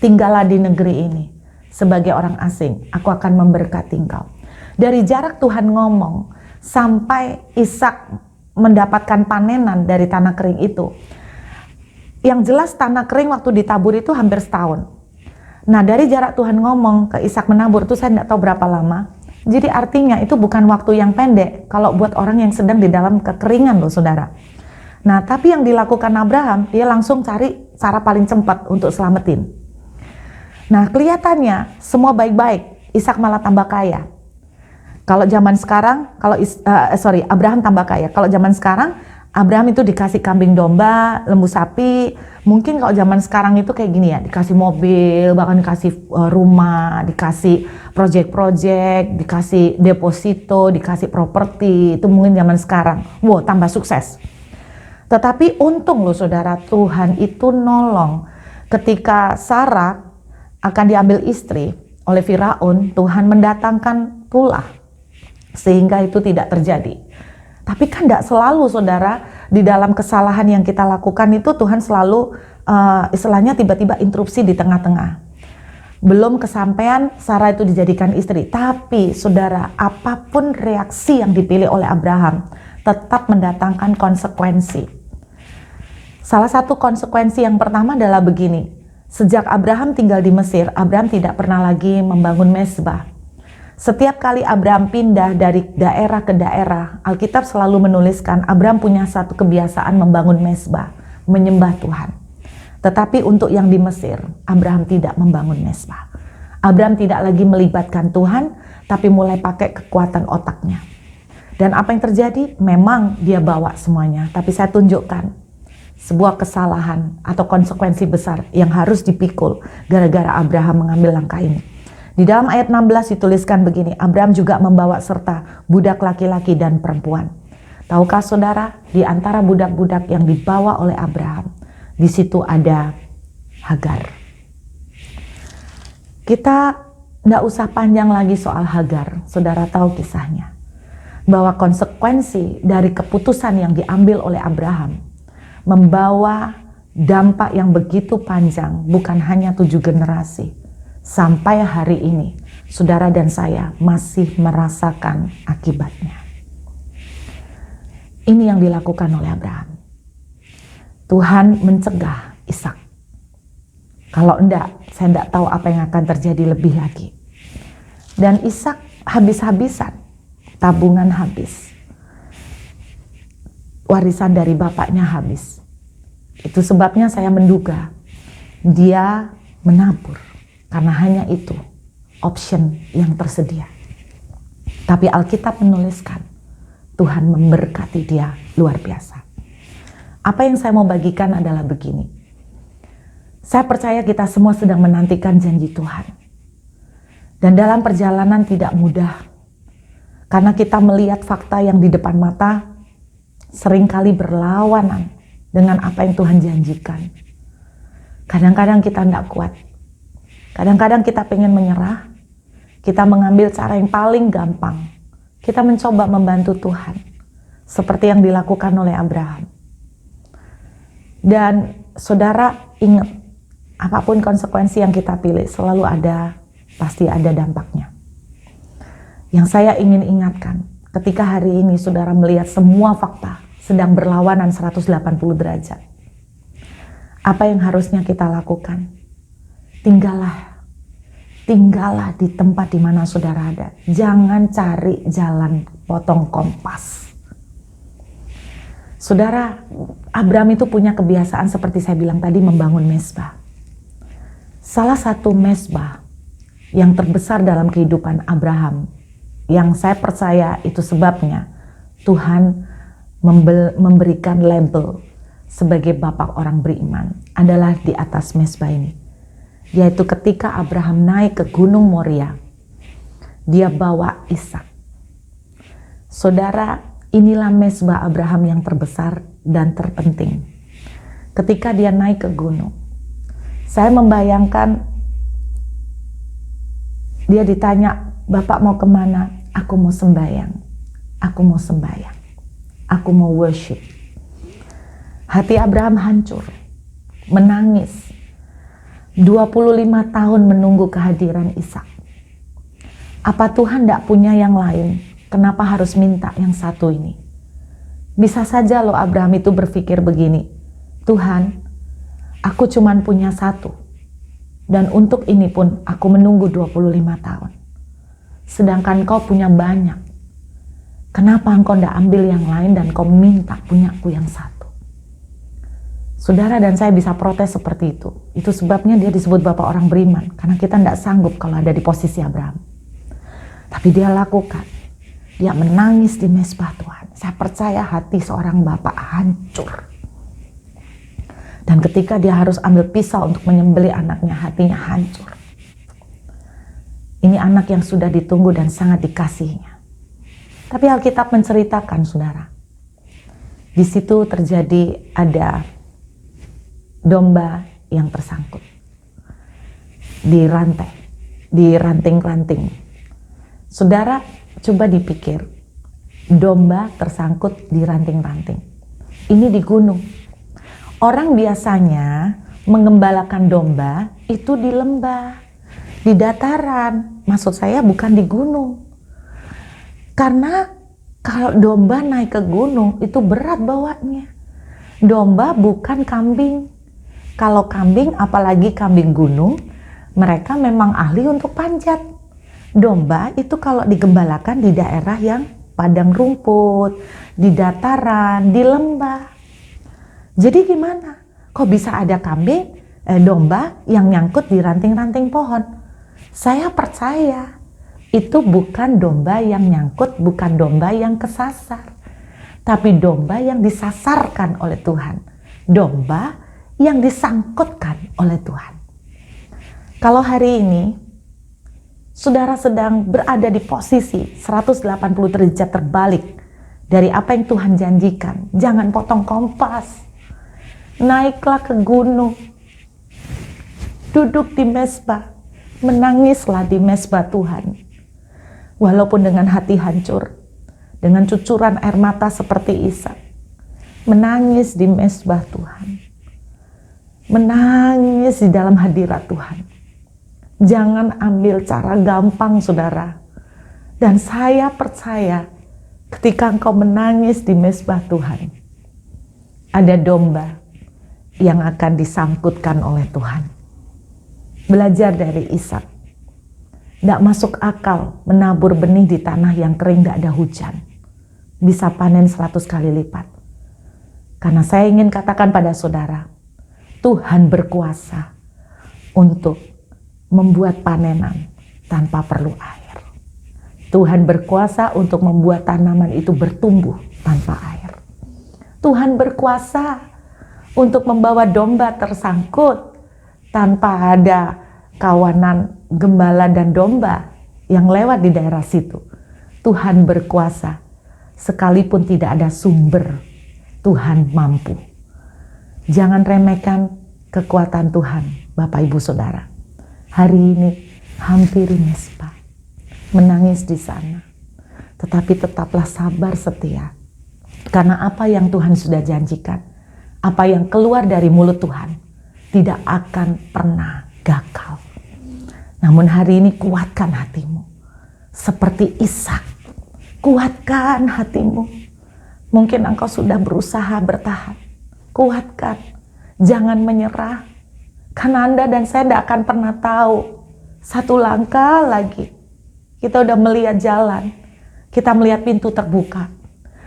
tinggallah di negeri ini sebagai orang asing, aku akan memberkati engkau. Dari jarak Tuhan ngomong sampai Ishak mendapatkan panenan dari tanah kering itu, yang jelas tanah kering waktu ditabur itu hampir setahun. Nah, dari jarak Tuhan ngomong ke Ishak menabur itu saya tidak tahu berapa lama. Jadi artinya itu bukan waktu yang pendek kalau buat orang yang sedang di dalam kekeringan loh saudara. Nah, tapi yang dilakukan Abraham, dia langsung cari cara paling cepat untuk selamatin. Nah, kelihatannya semua baik-baik, Ishak malah tambah kaya. Kalau zaman sekarang, Abraham tambah kaya. Kalau zaman sekarang, Abraham itu dikasih kambing domba, lembu sapi. Mungkin kalau zaman sekarang itu kayak gini ya, dikasih mobil, bahkan dikasih rumah, dikasih project-project, dikasih deposito, dikasih properti. Itu mungkin zaman sekarang. Wow, tambah sukses. Tetapi untung loh saudara, Tuhan itu nolong. Ketika Sarah akan diambil istri oleh Firaun, Tuhan mendatangkan tulah sehingga itu tidak terjadi. Tapi kan tidak selalu saudara, di dalam kesalahan yang kita lakukan itu Tuhan selalu istilahnya tiba-tiba interupsi di tengah-tengah. Belum kesampaian Sarah itu dijadikan istri, tapi saudara, apapun reaksi yang dipilih oleh Abraham tetap mendatangkan konsekuensi. Salah satu konsekuensi yang pertama adalah begini, sejak Abraham tinggal di Mesir, Abraham tidak pernah lagi membangun mezbah. Setiap kali Abraham pindah dari daerah ke daerah, Alkitab selalu menuliskan Abraham punya satu kebiasaan membangun mezbah, menyembah Tuhan. Tetapi untuk yang di Mesir, Abraham tidak membangun mezbah. Abraham tidak lagi melibatkan Tuhan, tapi mulai pakai kekuatan otaknya. Dan apa yang terjadi? Memang dia bawa semuanya, tapi saya tunjukkan sebuah kesalahan atau konsekuensi besar yang harus dipikul gara-gara Abraham mengambil langkah ini. Di dalam ayat 16 dituliskan begini, Abraham juga membawa serta budak laki-laki dan perempuan. Tahukah saudara, di antara budak-budak yang dibawa oleh Abraham, di situ ada Hagar. Kita tidak usah panjang lagi soal Hagar, saudara tahu kisahnya. Bahwa konsekuensi dari keputusan yang diambil oleh Abraham membawa dampak yang begitu panjang, bukan hanya 7 generasi. Sampai hari ini, saudara dan saya masih merasakan akibatnya. Ini yang dilakukan oleh Abraham. Tuhan mencegah Ishak. Kalau enggak, saya enggak tahu apa yang akan terjadi lebih lagi. Dan Ishak habis-habisan, tabungan habis. Warisan dari bapaknya habis. Itu sebabnya saya menduga dia menabur. Karena hanya itu option yang tersedia. Tapi Alkitab menuliskan Tuhan memberkati dia luar biasa. Apa yang saya mau bagikan adalah begini. Saya percaya kita semua sedang menantikan janji Tuhan. Dan dalam perjalanan tidak mudah. Karena kita melihat fakta yang di depan mata seringkali berlawanan dengan apa yang Tuhan janjikan. Kadang-kadang kita tidak kuat. Kadang-kadang kita pengen menyerah, kita mengambil cara yang paling gampang. Kita mencoba membantu Tuhan, seperti yang dilakukan oleh Abraham. Dan saudara ingat, apapun konsekuensi yang kita pilih, selalu pasti ada dampaknya. Yang saya ingin ingatkan, ketika hari ini saudara melihat semua fakta sedang berlawanan 180 derajat. Apa yang harusnya kita lakukan? Tinggallah di tempat di mana saudara ada. Jangan cari jalan potong kompas. Saudara, Abraham itu punya kebiasaan seperti saya bilang tadi, membangun mezbah. Salah satu mezbah yang terbesar dalam kehidupan Abraham, yang saya percaya itu sebabnya Tuhan memberikan label sebagai bapak orang beriman, adalah di atas mezbah ini. Yaitu ketika Abraham naik ke Gunung Moria, dia bawa Ishak. Saudara, inilah mezbah Abraham yang terbesar dan terpenting. Ketika dia naik ke gunung, saya membayangkan dia ditanya, Bapak mau kemana? Aku mau sembahyang. aku mau sembahyang, aku mau worship. Hati Abraham hancur, menangis. 25 tahun menunggu kehadiran Ishak. Apa Tuhan tidak punya yang lain? Kenapa harus minta yang satu ini? Bisa saja loh Abraham itu berpikir begini, Tuhan, aku cuman punya satu. Dan untuk ini pun aku menunggu 25 tahun. Sedangkan kau punya banyak. Kenapa engkau tidak ambil yang lain dan kau minta punyaku yang satu? Saudara dan saya bisa protes seperti itu. Itu sebabnya dia disebut bapak orang beriman. Karena kita tidak sanggup kalau ada di posisi Abraham. Tapi dia lakukan. Dia menangis di mezbah Tuhan. Saya percaya hati seorang bapak hancur. Dan ketika dia harus ambil pisau untuk menyembelih anaknya, hatinya hancur. Ini anak yang sudah ditunggu dan sangat dikasihinya. Tapi Alkitab menceritakan, saudara, di situ terjadi ada domba yang tersangkut di rantai, di ranting-ranting. Saudara, coba dipikir, domba tersangkut di ranting-ranting. Ini di gunung. Orang biasanya mengembalakan domba itu di lembah, di dataran. Maksud saya bukan di gunung. Karena kalau domba naik ke gunung itu berat bawanya. Domba bukan kambing. Kalau kambing, apalagi kambing gunung, mereka memang ahli untuk panjat. Domba itu kalau digembalakan di daerah yang padang rumput, di dataran, di lembah. Jadi gimana? Kok bisa ada domba yang nyangkut di ranting-ranting pohon? Saya percaya itu bukan domba yang nyangkut, bukan domba yang kesasar. Tapi domba yang disasarkan oleh Tuhan. Domba yang disangkutkan oleh Tuhan. Kalau hari ini, saudara sedang berada di posisi 180 derajat terbalik dari apa yang Tuhan janjikan. Jangan potong kompas. Naiklah ke gunung, duduk di mezbah, menangislah di mezbah Tuhan. Walaupun dengan hati hancur, dengan cucuran air mata seperti Ishak, menangis di mezbah Tuhan, menangis di dalam hadirat Tuhan. Jangan ambil cara gampang, saudara. Dan saya percaya ketika engkau menangis di mezbah Tuhan, ada domba yang akan disangkutkan oleh Tuhan. Belajar dari Ishak. Tidak masuk akal menabur benih di tanah yang kering, tidak ada hujan. Bisa panen 100 kali lipat. Karena saya ingin katakan pada saudara, Tuhan berkuasa untuk membuat panenan tanpa perlu air. Tuhan berkuasa untuk membuat tanaman itu bertumbuh tanpa air. Tuhan berkuasa untuk membawa domba tersangkut tanpa ada kawanan gembala dan domba yang lewat di daerah situ. Tuhan berkuasa, sekalipun tidak ada sumber, Tuhan mampu. Jangan remehkan kekuatan Tuhan, Bapak Ibu Saudara. Hari ini hampiri mezbah, menangis di sana, tetapi tetaplah sabar setia. Karena apa yang Tuhan sudah janjikan, apa yang keluar dari mulut Tuhan tidak akan pernah gagal. Namun hari ini kuatkan hatimu. Seperti Ishak, kuatkan hatimu. Mungkin engkau sudah berusaha bertahan. Kuatkan, jangan menyerah. Karena Anda dan saya tidak akan pernah tahu. Satu langkah lagi, kita udah melihat jalan. Kita melihat pintu terbuka.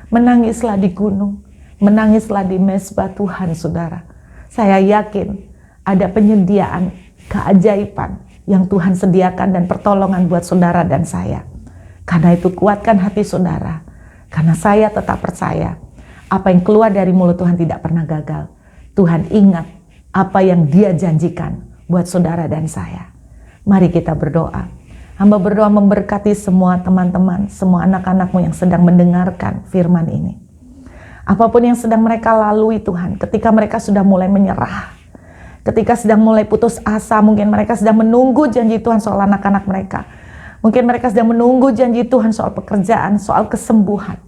Menangislah di gunung. Menangislah di mezbah Tuhan, saudara. Saya yakin ada penyediaan keajaiban yang Tuhan sediakan dan pertolongan buat saudara dan saya. Karena itu kuatkan hati saudara. Karena saya tetap percaya apa yang keluar dari mulut Tuhan tidak pernah gagal. Tuhan ingat apa yang Dia janjikan buat saudara dan saya. Mari kita berdoa. Hamba berdoa memberkati semua teman-teman, semua anak-anakmu yang sedang mendengarkan firman ini. Apapun yang sedang mereka lalui Tuhan, ketika mereka sudah mulai menyerah, ketika sedang mulai putus asa, mungkin mereka sedang menunggu janji Tuhan soal anak-anak mereka. Mungkin mereka sedang menunggu janji Tuhan soal pekerjaan, soal kesembuhan.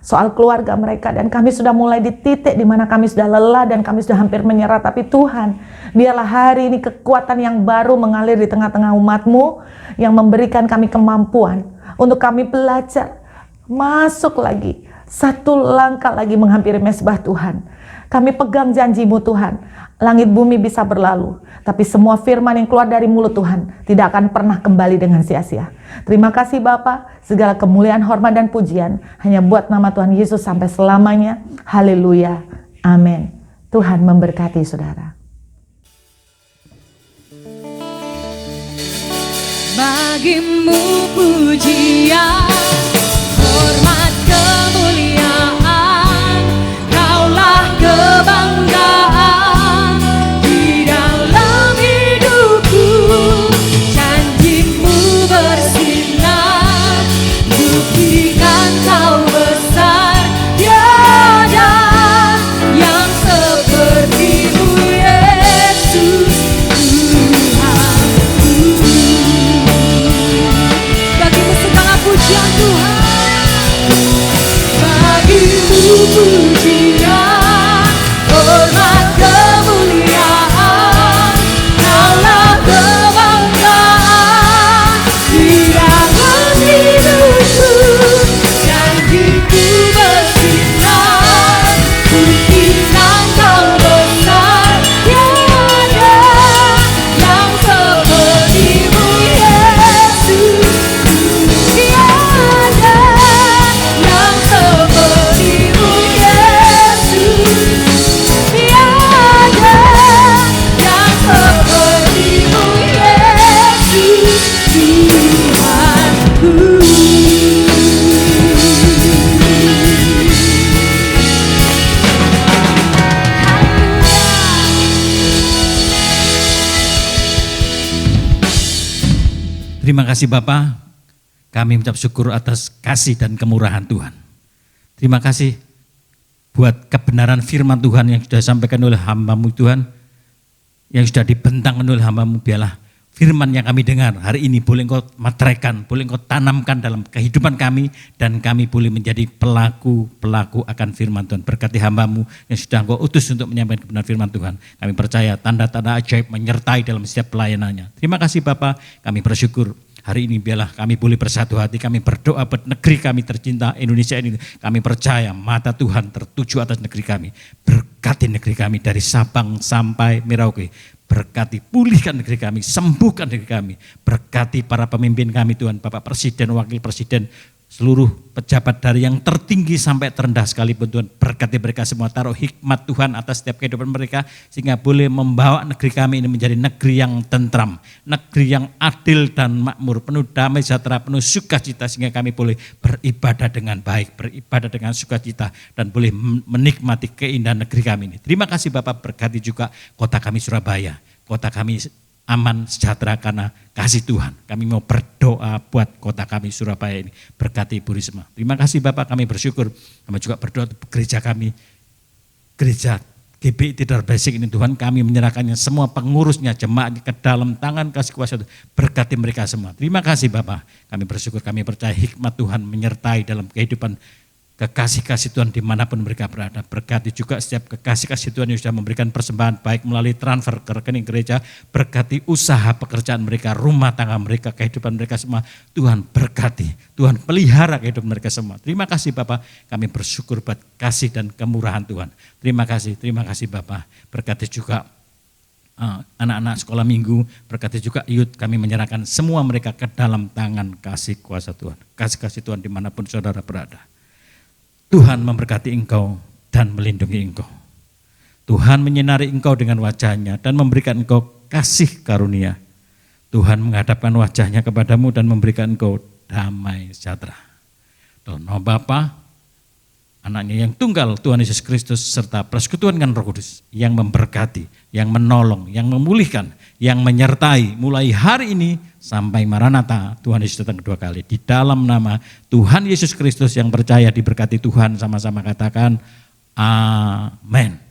soal keluarga mereka, dan kami sudah mulai di titik di mana kami sudah lelah dan kami sudah hampir menyerah. Tapi Tuhan, biarlah hari ini kekuatan yang baru mengalir di tengah-tengah umat-Mu yang memberikan kami kemampuan untuk kami belajar masuk lagi, satu langkah lagi menghampiri mezbah Tuhan. Kami pegang janji-Mu Tuhan, langit bumi bisa berlalu, tapi semua firman yang keluar dari mulut Tuhan tidak akan pernah kembali dengan sia-sia. Terima kasih Bapa, segala kemuliaan, hormat dan pujian hanya buat nama Tuhan Yesus sampai selamanya. Haleluya, amin. Tuhan memberkati saudara. Bagimu pujian, hormat, kemuliaan, Kaulah kebanggaan di dalam hidupku. Janji-Mu bersinar, buktikan Kau besar. Tiada yang seperti-Mu Yesus Tuhan. Bagimu segala pujian Tuhan, bagimu pujian, hormat, kemuliaan, Kaulah kebanggaan di dalam hidupku. Janji-Mu bersinar, buktikan Kau besar. Tiada yang seperti-Mu Yesus. Tiada yang seperti-Mu Yesus. Tiada yang seperti-Mu Yesus Tuhanku. Terima kasih Bapa, kami mengucap syukur atas kasih dan kemurahan Tuhan. Terima kasih buat kebenaran firman Tuhan yang sudah disampaikan oleh hamba-Mu Tuhan, yang sudah dibentangkan oleh hamba-Mu. Biarlah firman yang kami dengar hari ini boleh Engkau materaikan, boleh Engkau tanamkan dalam kehidupan kami, dan kami boleh menjadi pelaku-pelaku akan firman Tuhan. Berkati hamba-Mu yang sudah Engkau utus untuk menyampaikan kebenaran firman Tuhan. Kami percaya tanda-tanda ajaib menyertai dalam setiap pelayanannya. Terima kasih Bapa, kami bersyukur. Hari ini biarlah kami boleh bersatu hati, kami berdoa buat negeri kami tercinta Indonesia ini. Kami percaya mata Tuhan tertuju atas negeri kami. Berkati negeri kami dari Sabang sampai Merauke. Berkati, pulihkan negeri kami, sembuhkan negeri kami. Berkati para pemimpin kami Tuhan, Bapak Presiden, Wakil Presiden, seluruh pejabat dari yang tertinggi sampai terendah sekalipun Tuhan. Berkati mereka semua, taruh hikmat Tuhan atas setiap kehidupan mereka, sehingga boleh membawa negeri kami ini menjadi negeri yang tentram, negeri yang adil dan makmur, penuh damai sejahtera, penuh sukacita, sehingga kami boleh beribadah dengan baik, beribadah dengan sukacita, dan boleh menikmati keindahan negeri kami ini. Terima kasih Bapak, berkati juga kota kami Surabaya, kota kami aman, sejahtera karena kasih Tuhan. Kami mau berdoa buat kota kami Surabaya ini. Berkati Ibu Risma. Terima kasih Bapak, kami bersyukur. Kami juga berdoa untuk gereja kami, gereja GBI Tidar Basic ini Tuhan. Kami menyerahkannya semua pengurusnya, jemaatnya ke dalam tangan kasih kuasa Tuhan. Berkati mereka semua. Terima kasih Bapak. Kami bersyukur, kami percaya hikmat Tuhan menyertai dalam kehidupan kekasih-kasih Tuhan dimanapun mereka berada. Berkati juga setiap kekasih-kasih Tuhan yang sudah memberikan persembahan baik melalui transfer ke rekening gereja. Berkati usaha pekerjaan mereka, rumah tangga mereka, kehidupan mereka semua. Tuhan berkati, Tuhan pelihara kehidupan mereka semua. Terima kasih Bapak, kami bersyukur buat kasih dan kemurahan Tuhan. Terima kasih Bapak. Berkati juga anak-anak sekolah minggu, berkati juga youth, kami menyerahkan semua mereka ke dalam tangan kasih kuasa Tuhan. Kasih-kasih Tuhan dimanapun saudara berada. Tuhan memberkati engkau dan melindungi engkau. Tuhan menyinari engkau dengan wajahnya dan memberikan engkau kasih karunia. Tuhan menghadapkan wajahnya kepadamu dan memberikan engkau damai sejahtera. Dalam nama Bapa, anaknya yang tunggal Tuhan Yesus Kristus serta persekutuan dengan Roh Kudus yang memberkati, yang menolong, yang memulihkan, yang menyertai mulai hari ini sampai Maranatha Tuhan Yesus datang kedua kali. Di dalam nama Tuhan Yesus Kristus yang percaya diberkati Tuhan, sama-sama katakan amin.